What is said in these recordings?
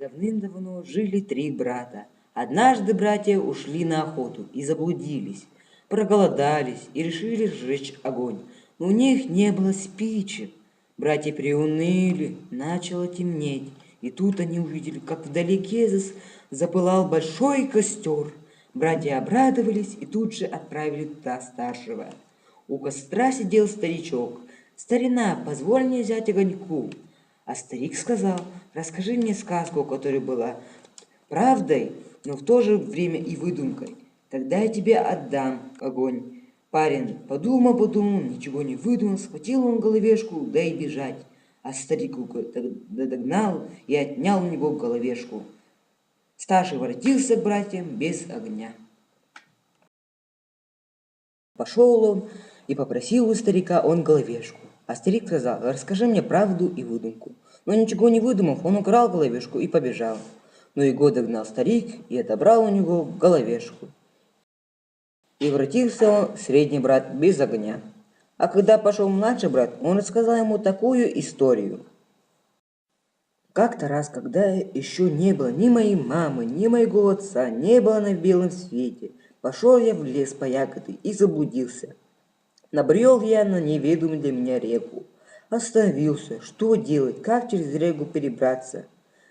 Давным-давно жили три брата. Однажды братья ушли на охоту и заблудились, проголодались и решили сжечь огонь, но у них не было спичек. Братья приуныли, начало темнеть, и тут они увидели, как вдалеке запылал большой костер. Братья обрадовались и тут же отправили туда старшего. У костра сидел старичок. «Старина, позволь мне взять огоньку». А старик сказал: «Расскажи мне сказку, которая была правдой, но в то же время и выдумкой. Тогда я тебе отдам огонь». Парень подумал, ничего не выдумал, схватил он головешку, да и бежать. А старик догнал и отнял у него головешку. Старший воротился к братьям без огня. Пошел он и попросил у старика он головешку. А старик сказал: «Расскажи мне правду и выдумку». Но ничего не выдумав, он украл головешку и побежал. Но его догнал старик и отобрал у него головешку. И воротился он, средний брат, без огня. А когда пошел младший брат, он рассказал ему такую историю. Как-то раз, когда еще не было ни моей мамы, ни моего отца, не было на белом свете, пошел я в лес по ягоды и заблудился. Набрел я на неведомую для меня реку. Остановился, что делать, как через реку перебраться.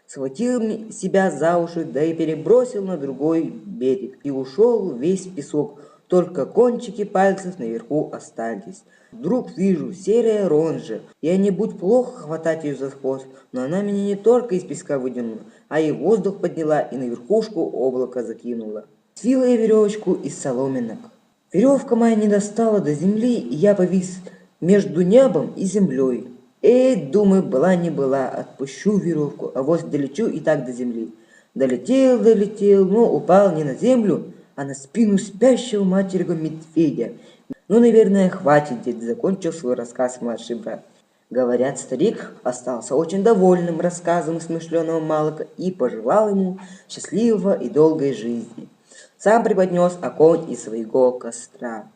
Схватил себя за уши, да и перебросил на другой берег. И ушел весь в песок, только кончики пальцев наверху остались. Вдруг вижу серая ронжа. Я не будь плохо хватать ее за хвост, но она меня не только из песка выдернула, а и воздух подняла и на верхушку облака закинула. Свила я веревочку из соломинок. Веревка моя не достала до земли, и я повис между небом и землей. Думаю, была не была, отпущу веревку, а вот долечу и так до земли. Долетел, но упал не на землю, а на спину спящего матерого медведя. Ну, наверное, хватит, дед, закончил свой рассказ младший брат. Говорят, старик остался очень довольным рассказом смышленого малыка и пожелал ему счастливого и долгой жизни. Сам преподнес огонь из своего костра.